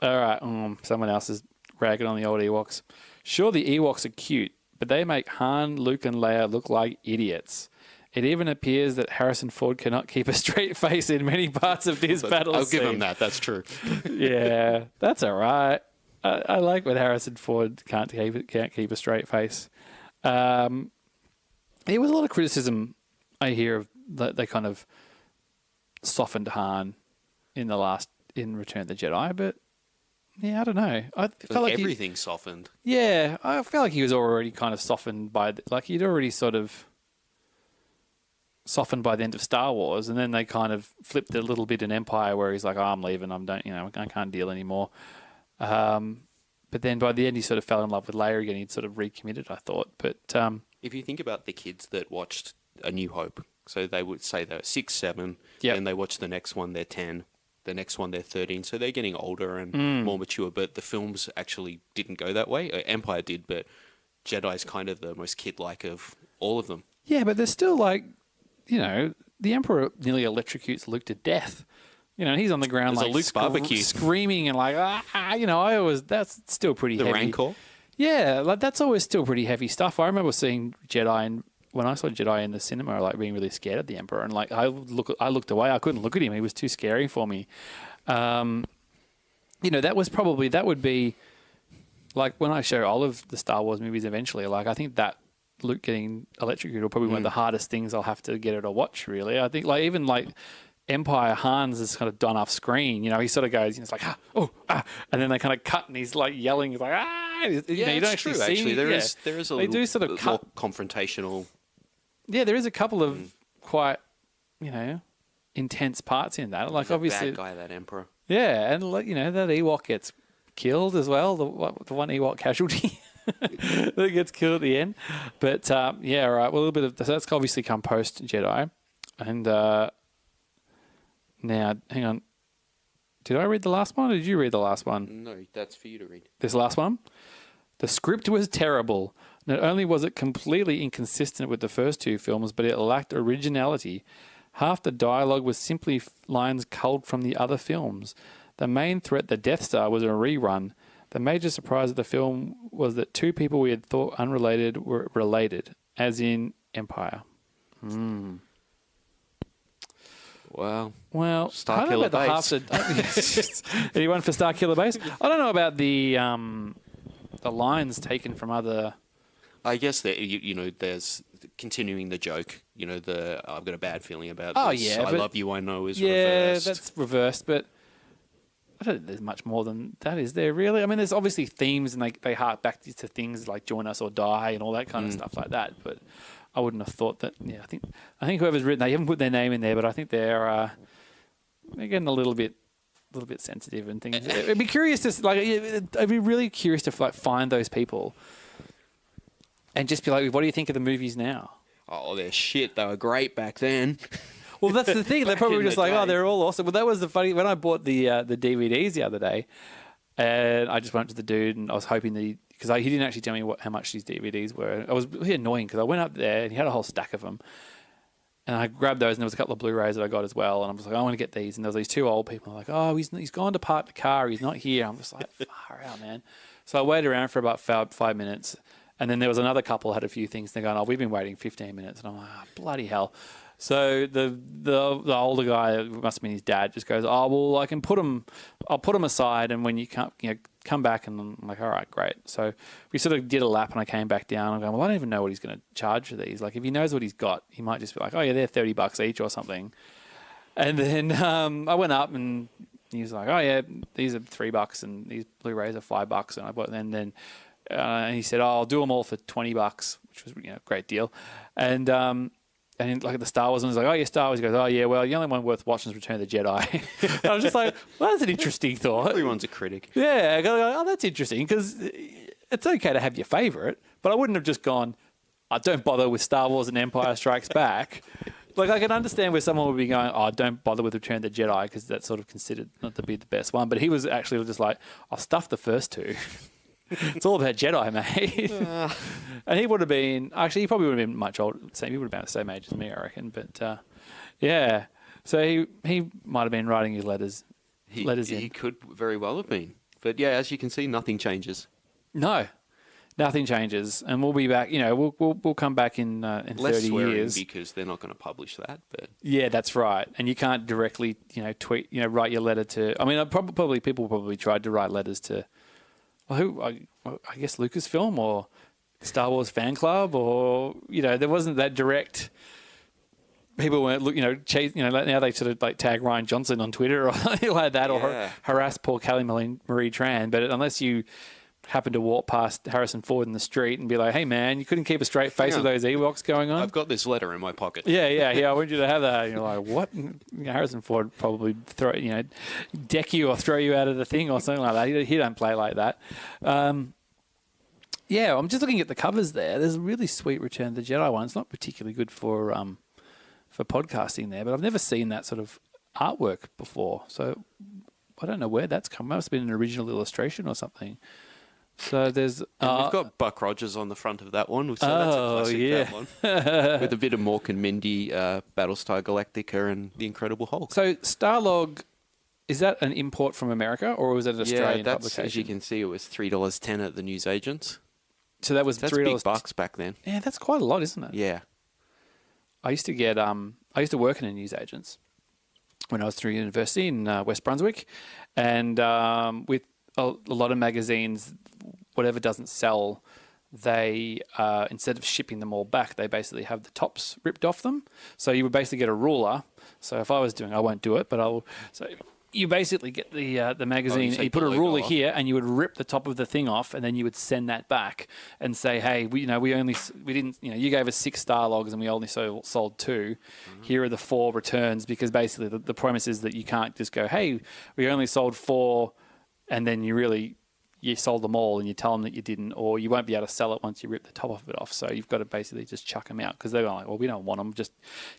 All right, someone else is ragging on the old Ewoks. Sure, the Ewoks are cute, but they make Han, Luke, and Leia look like idiots. It even appears that Harrison Ford cannot keep a straight face in many parts of this battle I'll scene. give him that. That's true. Yeah, that's all right. I like when Harrison Ford can't keep a straight face. There was a lot of criticism I hear of that they kind of softened Han in Return of the Jedi, but yeah, I don't know. I felt like everything softened. Yeah, I feel like he was already kind of softened he'd already sort of softened by the end of Star Wars, and then they kind of flipped it a little bit in Empire, where he's like, "Oh, I'm leaving. I can't deal anymore." But then by the end, he sort of fell in love with Leia again. He'd sort of recommitted, I thought. But if you think about the kids that watched A New Hope, so they would say they're 6, 7, and they watch the next one, they're 10. The next one, they're 13. So they're getting older and more mature. But the films actually didn't go that way. Empire did, but Jedi's kind of the most kid-like of all of them. Yeah, but they're still like, you know, the Emperor nearly electrocutes Luke to death. You know, he's on the ground like a Luke barbecue, screaming and like, that's still pretty heavy. The Rancor? Yeah, like that's always still pretty heavy stuff. I remember seeing Jedi, and when I saw Jedi in the cinema, like being really scared of the Emperor, and like I looked away. I couldn't look at him. He was too scary for me. You know, that would be like when I show all of the Star Wars movies eventually. Like I think that Luke getting electrocuted will probably one of the hardest things I'll have to get her to watch. Really, I think even Empire, Hans is kind of done off screen. You know, he sort of goes, it's like, and then they kind of cut, and he's like yelling, he's like, you don't actually see. Actually, there is a they do sort of cut more confrontational. Yeah, there is a couple of quite, intense parts in that. Like obviously, bad guy, that Emperor. Yeah, and that Ewok gets killed as well. The one Ewok casualty that gets killed at the end. But yeah, right. Well, a little bit of that's obviously come post Jedi, and now hang on. Did I read the last one, or did you read the last one? No, that's for you to read. This last one. The script was terrible. Not only was it completely inconsistent with the first two films, but it lacked originality. Half the dialogue was simply lines culled from the other films. The main threat, the Death Star, was a rerun. The major surprise of the film was that two people we had thought unrelated were related, as in Empire. Well, Starkiller Base. Anyone for Starkiller Base? I don't know about the lines taken from other. I guess that there's continuing the joke. I've got a bad feeling about this. Yeah, I love you. I know is reversed. reversed. That's reversed, but I don't think there's much more than that, is there? Really? I mean, there's obviously themes, and they hark back to things like "Join Us or Die" and all that kind of stuff like that. But I wouldn't have thought that. Yeah, I think whoever's written, they haven't put their name in there, but I think they're getting a little bit sensitive and things. I'd be curious to I'd be really curious to find those people and just be like, what do you think of the movies now? Oh, they're shit. They were great back then. Well, that's the thing. They're probably just like, oh, they're all awesome. Well, that was the funny when I bought the DVDs the other day, and I just went up to the dude and I was hoping because he didn't actually tell me how much these DVDs were. It was really annoying because I went up there and he had a whole stack of them. And I grabbed those, and there was a couple of Blu-rays that I got as well. And I was like, I want to get these. And there was these two old people like, oh, he's gone to park the car. He's not here. I'm just like, far out, man. So I waited around for about 5 minutes. And then there was another couple had a few things. They're going, oh, we've been waiting 15 minutes. And I'm like, oh, bloody hell. So the older guy, it must have been his dad, just goes, oh, well, I'll put them aside. And when you come back, and I'm like, all right, great. So we sort of did a lap, and I came back down. I'm going, well, I don't even know what he's going to charge for these. Like, if he knows what he's got, he might just be like, oh yeah, they're $30 each or something. And then I went up, and he was like, oh yeah, these are $3, and these Blu-rays are $5. And I bought them. And then he said, oh, I'll do them all for $20, which was a great deal. And like the Star Wars one, was like, oh yeah, Star Wars. He goes, oh yeah, well, the only one worth watching is Return of the Jedi. And I was just like, well, that's an interesting thought. Everyone's a critic. Yeah, I go, oh, that's interesting, because it's okay to have your favourite, but I wouldn't have just gone, I don't bother with Star Wars and Empire Strikes Back. Like, I can understand where someone would be going, oh, don't bother with Return of the Jedi, because that's sort of considered not to be the best one. But he was actually just like, I'll stuff the first two. It's all about Jedi, mate. And he would have been, actually, he probably would have been much older. He would have been the same age as me, I reckon. But yeah, so he might have been writing his letters in. He could very well have been. But yeah, as you can see, nothing changes. No, nothing changes, and we'll be back. We'll come back in 30 Less swearing years, because they're not going to publish that. But yeah, that's right. And you can't directly, tweet, write your letter to. I mean, probably people probably tried to write letters to. Well, who? I guess Lucasfilm or Star Wars Fan Club, or there wasn't that direct. People weren't chase. Now they sort of like tag Ryan Johnson on Twitter or something like that, or harass poor Kelly Marie Tran. But unless you happen to walk past Harrison Ford in the street and be like, "Hey man, you couldn't keep a straight face with those Ewoks going on." I've got this letter in my pocket. Yeah. I want you to have that. And you're like, what? Harrison Ford probably deck you or throw you out of the thing or something like that. He don't play like that. Yeah, I'm just looking at the covers there. There's a really sweet Return of the Jedi one. It's not particularly good for podcasting there, but I've never seen that sort of artwork before. So I don't know where that's come. It must have been an original illustration or something. So there's... we've got Buck Rogers on the front of that one. So that's a classic, that one. With a bit of Mork and Mindy, Battlestar Galactica, and The Incredible Hulk. So Starlog, is that an import from America, or was it an Australian publication? As you can see, it was $3.10 at the newsagents. So that's $3. Big bucks back then. Yeah, that's quite a lot, isn't it? Yeah. I used to work in a newsagents when I was through university in West Brunswick, and with a lot of magazines, whatever doesn't sell, they instead of shipping them all back, they basically have the tops ripped off them. So you would basically get a ruler. So if I was doing, I won't do it, but so you basically get the magazine. You put a ruler here, and you would rip the top of the thing off, and then you would send that back and say, "Hey, we didn't. You gave us 6 Starlogs, and we only sold 2. Mm-hmm. Here are the 4 returns," because basically the premise is that you can't just go, "Hey, we only sold 4," and then you sold them all, and you tell them that you didn't, or you won't be able to sell it once you rip the top of it off. So you've got to basically just chuck them out, because they're like, "Well, we don't want them. Just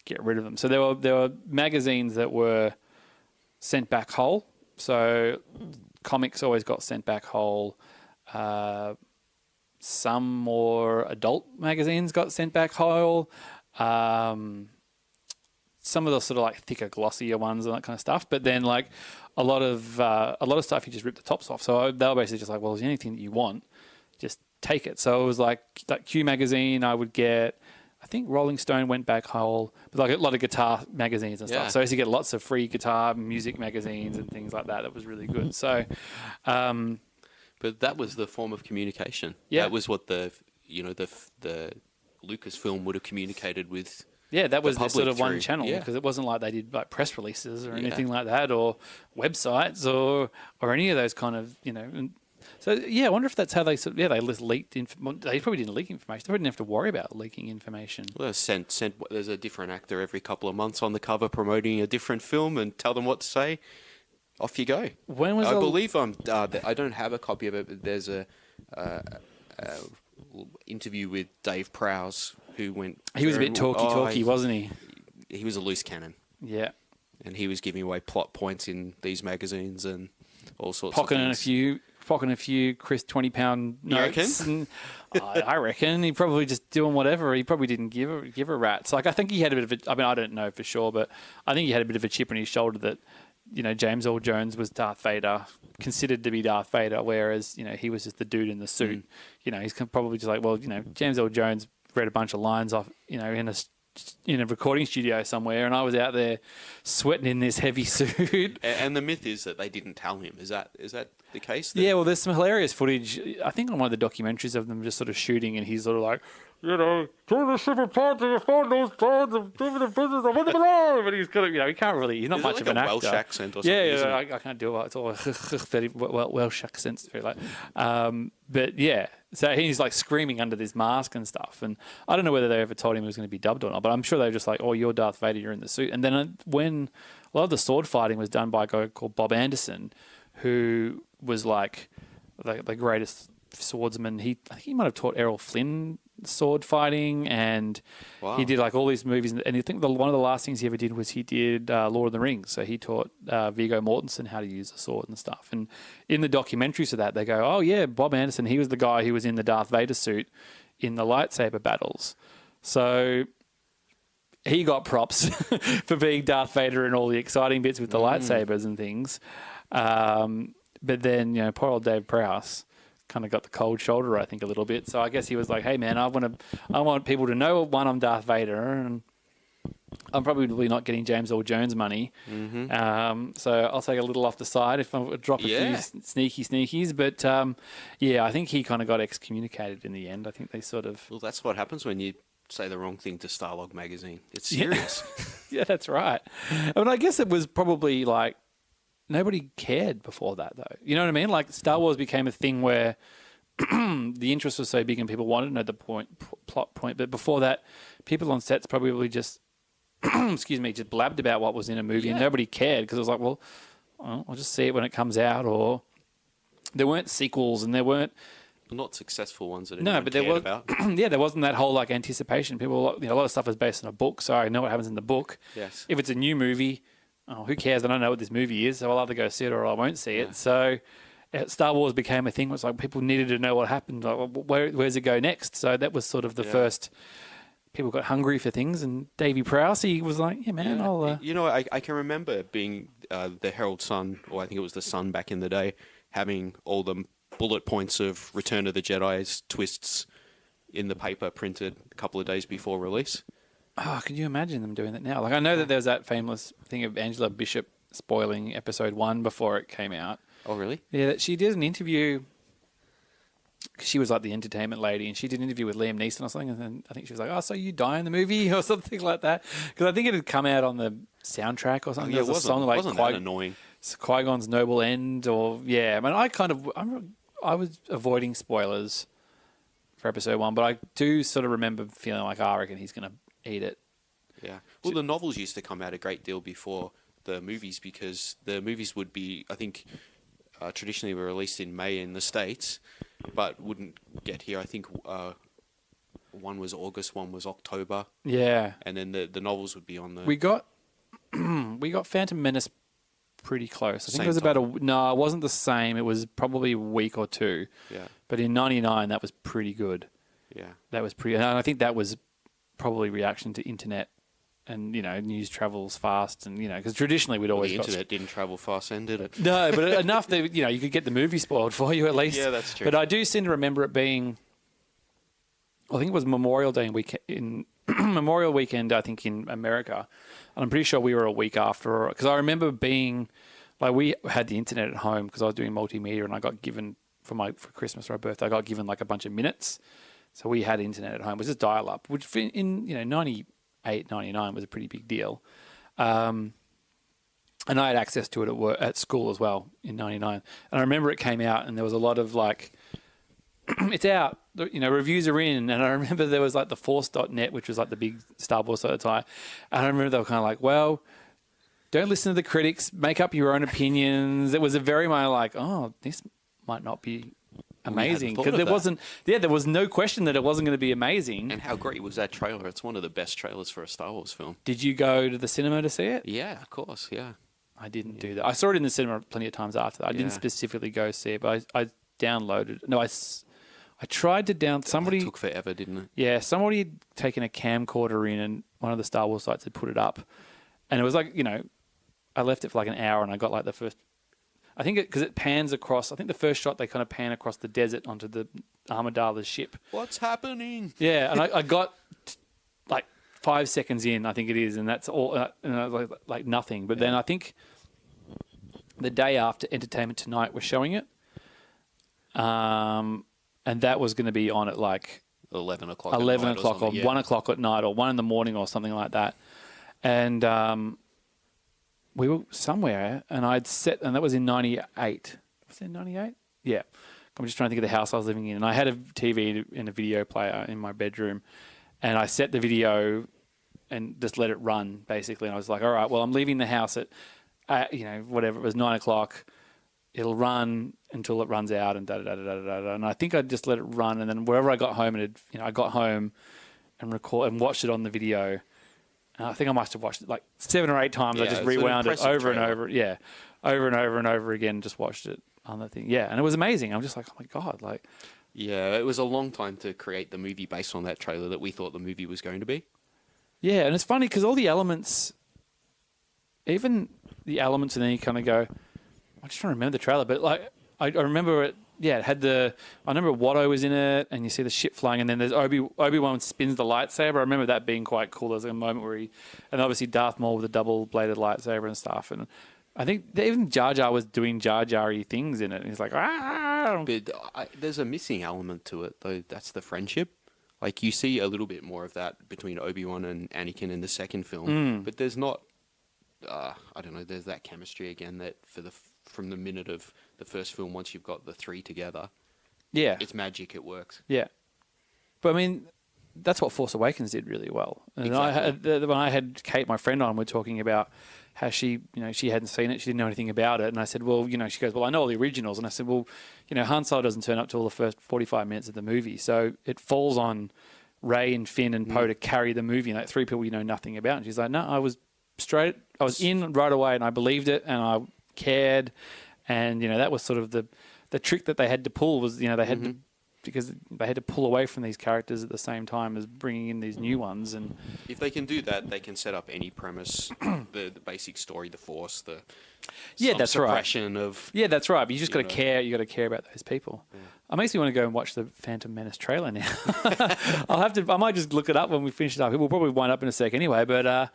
get rid of them." So there were magazines that were sent back whole. So comics always got sent back whole. Some more adult magazines got sent back whole. Some some of the sort of like thicker, glossier ones and that kind of stuff. But then like a lot of stuff, you just rip the tops off. So they were basically just like, well, is there anything that you want, just take it. So it was like that Q magazine I would get. I think Rolling Stone went back whole, but like a lot of guitar magazines and stuff. So I used to get lots of free guitar music magazines and things like that. That was really good. So, but that was the form of communication. Yeah. That was what the Lucasfilm would have communicated with. Yeah, that was the their sort of public one through. channel, Yeah. because it wasn't like they did like press releases or anything like that, or websites or any of those kind of, and so yeah, I wonder if that's how they sort of, they just leaked they probably didn't leak information. They probably didn't have to worry about leaking information. Well, there's a different actor every couple of months on the cover promoting a different film and tell them what to say. Off you go. When was I believe I don't have a copy of it, but there's a interview with Dave Prowse, who went. He was a bit talky, wasn't he? He was a loose cannon. Yeah. And he was giving away plot points in these magazines and all sorts Pocketing of things. Pocketing a few Chris 20-pound notes. You reckon? And I reckon he probably just doing whatever. He probably didn't give a rat's. Like, I think he had a bit of a. I mean, I don't know for sure, but I think he had a bit of a chip on his shoulder that, James Earl Jones was Darth Vader, considered to be Darth Vader, whereas he was just the dude in the suit. He's probably just like, well, James Earl Jones read a bunch of lines off, in a recording studio somewhere, and I was out there sweating in this heavy suit. And the myth is that they didn't tell him. Is that the case? Yeah, well, there's some hilarious footage. I think on one of the documentaries of them just sort of shooting, and he's sort of like, turn the ship apart to find those plans of doing the business of the but he's kind of, he can't really. He's not much of an actor. Welsh accent or something? Yeah, I can't do it. It's all very Welsh accent. It's very like, but yeah. So he's like screaming under this mask and stuff. And I don't know whether they ever told him he was going to be dubbed or not, but I'm sure they were just like, oh, you're Darth Vader, you're in the suit. And then when a lot of the sword fighting was done by a guy called Bob Anderson, who was like the greatest swordsman. I think he might have taught Errol Flynn sword fighting, and he did like all these movies. And I think one of the last things he ever did was he did Lord of the Rings. So he taught Viggo Mortensen how to use a sword and stuff. And in the documentaries of that, they go, oh yeah, Bob Anderson, he was the guy who was in the Darth Vader suit in the lightsaber battles. So he got props for being Darth Vader and all the exciting bits with the lightsabers and things. But then, poor old Dave Prowse kind of got the cold shoulder, I think, a little bit. So I guess he was like, hey man, I want people to know, one, I'm Darth Vader, and I'm probably not getting James Earl Jones money. So I'll take a little off the side if I drop a few sneakies. But I think he kind of got excommunicated in the end. I think they sort of... Well, that's what happens when you say the wrong thing to Starlog magazine. It's serious. Yeah, that's right. I mean, I guess it was probably like, nobody cared before that, though. You know what I mean? Like, Star Wars became a thing where the interest was so big and people wanted to know the plot point. But before that, people on sets probably just, just blabbed about what was in a movie and nobody cared because it was like, well, I'll just see it when it comes out. Or there weren't sequels and there weren't... Not successful ones that no, but there was about. There wasn't that whole like anticipation. People, a lot of stuff is based on a book, so I know what happens in the book. Yes. If it's a new movie, who cares? I don't know what this movie is, so I'll either go see it or I won't see it. So Star Wars became a thing where it's like people needed to know what happened. Like, where's it go next? So that was sort of the first. People got hungry for things, and Davy Prowse, he was like, yeah, man, I'll... I can remember being the Herald Sun, or I think it was the Sun back in the day, having all the bullet points of Return of the Jedi's twists in the paper printed a couple of days before release. Oh, can you imagine them doing that now? Like, I know that there's that famous thing of Angela Bishop spoiling episode 1 before it came out. Oh, really? Yeah, that she did an interview, because she was like the entertainment lady, and she did an interview with Liam Neeson or something, and then I think she was like, oh, so you die in the movie or something like that? Because I think it had come out on the soundtrack or something. Yeah, there was a song like wasn't that annoying? Qui-Gon's Noble End, or I mean, I was avoiding spoilers for episode 1, but I do sort of remember feeling like, I reckon he's going to eat it. Yeah. Well, the novels used to come out a great deal before the movies, because the movies would be, I think, traditionally were released in May in the States, but wouldn't get here. I think one was August, one was October. Yeah. And then the novels would be on the... We got Phantom Menace pretty close. I think it was about no, it wasn't the same. It was probably a week or two. Yeah. But in 99, that was pretty good. Yeah. That was pretty... And I think that was probably reaction to internet and news travels fast, and because traditionally we'd always the internet didn't travel fast then, did it? No, but enough that you could get the movie spoiled for you at least. Yeah, that's true. But I do seem to remember it being, I think it was Memorial Day in Memorial Weekend, I think in America, and I'm pretty sure we were a week after, because I remember being like, we had the internet at home because I was doing multimedia, and I got given for Christmas or my birthday, I got given like a bunch of minutes, so we had internet at home. It was just dial up, which in 98, 99 was a pretty big deal. And I had access to it at school as well in 99. And I remember it came out and there was a lot of like, it's out, reviews are in. And I remember there was like the Force.net, which was like the big Star Wars at the time. And I remember they were kind of like, well, don't listen to the critics, make up your own opinions. It was a very much like, oh, this might not be amazing, because there was no question that it wasn't going to be amazing. And how great was that trailer? It's one of the best trailers for a Star Wars film. Did you go to the cinema to see it? Yeah, of course, yeah. I didn't do that. I saw it in the cinema plenty of times after that. I didn't specifically go see it, but I downloaded. No, I tried to somebody. That took forever, didn't it? Yeah, somebody had taken a camcorder in, and one of the Star Wars sites had put it up, and it was like I left it for like an hour, and I got like the first. I think because it pans across. I think the first shot they kind of pan across the desert onto the Amidala's ship. What's happening? Yeah, and I got like 5 seconds in, I think it is, and that's all. And I was like nothing. But then I think the day after, Entertainment Tonight was showing it, and that was going to be on at like 11 o'clock. 11 o'clock or 1 o'clock at night or 1 in the morning or something like that, and. We were somewhere, and and that was in 98. Was it 98? Yeah. I'm just trying to think of the house I was living in. And I had a TV and a video player in my bedroom, and I set the video and just let it run, basically. And I was like, all right, well, I'm leaving the house at, whatever, it was 9 o'clock. It'll run until it runs out, and da-da-da-da-da-da. And I think I just let it run, and then wherever I got home, I got home and watched it on the video. I think I must have watched it like 7 or 8 times. I just rewound it over and over. Yeah. Over and over and over again. Just watched it on the thing. Yeah. And it was amazing. I'm just like, oh my God. Like, yeah, it was a long time to create the movie based on that trailer that we thought the movie was going to be. Yeah. And it's funny because all the elements, even the elements, and then you kind of go, I'm just trying to remember the trailer, but like, I remember it. Yeah, it had I remember Watto was in it, and you see the ship flying, and then there's Obi-Wan spins the lightsaber. I remember that being quite cool. There's a moment where and obviously Darth Maul with a double-bladed lightsaber and stuff. And I think even Jar Jar was doing Jar Jar-y things in it. And he's like, ah. But there's a missing element to it, though. That's the friendship. Like, you see a little bit more of that between Obi-Wan and Anakin in the second film. But there's not, I don't know, there's that chemistry again that from the minute of the first film, once you've got the three together, it's magic. It works. Yeah, but I mean, that's what Force Awakens did really well. And exactly. when I had Kate, my friend, on, we're talking about how she hadn't seen it, she didn't know anything about it, and I said, well, she goes, well, I know all the originals, and I said, well, Han Solo doesn't turn up till the first 45 minutes of the movie, so it falls on Rey and Finn and Poe to carry the movie, and like 3 people you know nothing about. And she's like, no, I was in right away, and I believed it, and I cared. And, that was sort of the trick that they had to pull was, they had to, because they had to pull away from these characters at the same time as bringing in these new ones. And if they can do that, they can set up any premise, the basic story, the Force, the suppression of... Yeah, that's right. But you just got to care. You got to care about those people. Yeah. It makes me want to go and watch the Phantom Menace trailer now. I might just look it up when we finish it up. We'll probably wind up in a sec anyway. But,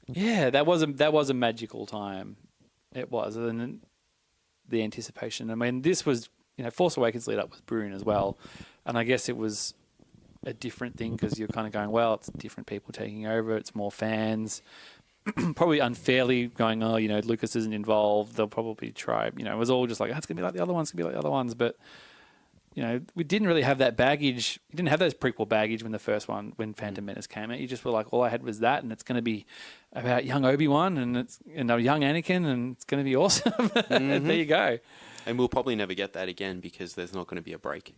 that was a magical time. It was. And the anticipation. I mean, this was, Force Awakens lead up was brilliant as well. And I guess it was a different thing because you're kind of going, well, it's different people taking over. It's more fans. Probably unfairly going, oh, Lucas isn't involved. They'll probably try. It was all just like, it's going to be like the other ones. It's going to be like the other ones. But, we didn't really have that baggage. You didn't have those prequel baggage when when Phantom Menace came out. You just were like, all I had was that, and it's going to be about young Obi-Wan and a young Anakin, and it's going to be awesome. And there you go. And we'll probably never get that again because there's not going to be a break.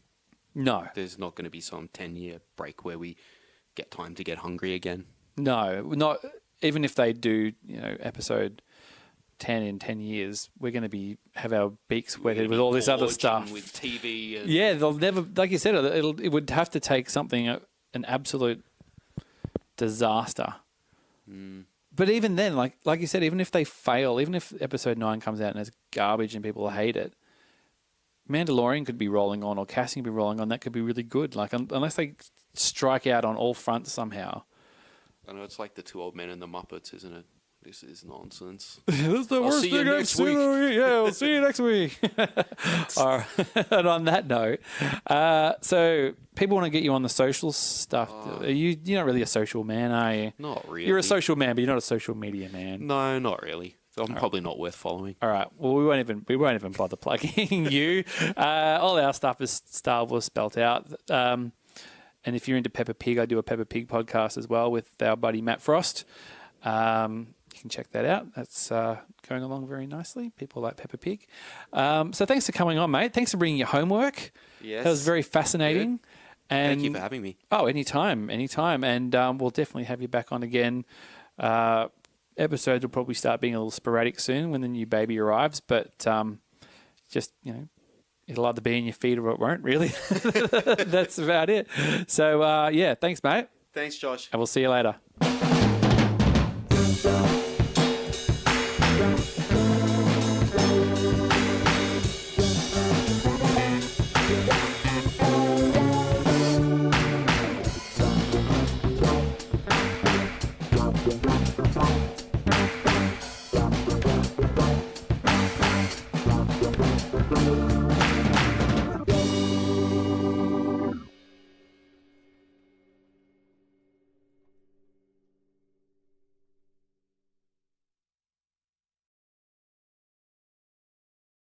No. There's not going to be some 10-year break where we get time to get hungry again. No, not even if they do, episode 10 in 10 years, we're going to have our beaks wetted with all this other stuff. With TV. And... Yeah, they'll never, like you said, it would have to take something, an absolute disaster But even then, like you said, even if they fail, even if episode 9 comes out and it's garbage and people hate it, Mandalorian could be rolling on, or Cassian could be rolling on. That could be really good. Like unless they strike out on all fronts somehow. I know it's like the two old men and the Muppets, isn't it? This is nonsense. This is the worst thing I've seen all week. Yeah, we'll see you next week. All right. And on that note, so people want to get you on the social stuff. You're not really a social man, are you? Not really. You're a social man, but you're not a social media man. No, not really. I'm probably not worth following. All right. Well, we won't even bother plugging you. All our stuff is Star Wars spelt out. And if you're into Peppa Pig, I do a Peppa Pig podcast as well with our buddy Matt Frost. You can check that out. That's going along very nicely. People like Peppa Pig. So thanks for coming on, mate. Thanks for bringing your homework. Yes. That was very fascinating. And thank you for having me. Oh, anytime. And we'll definitely have you back on again. Episodes will probably start being a little sporadic soon when the new baby arrives, but just, it'll either be in your feed or it won't, really. That's about it. So, thanks, mate. Thanks, Josh. And we'll see you later.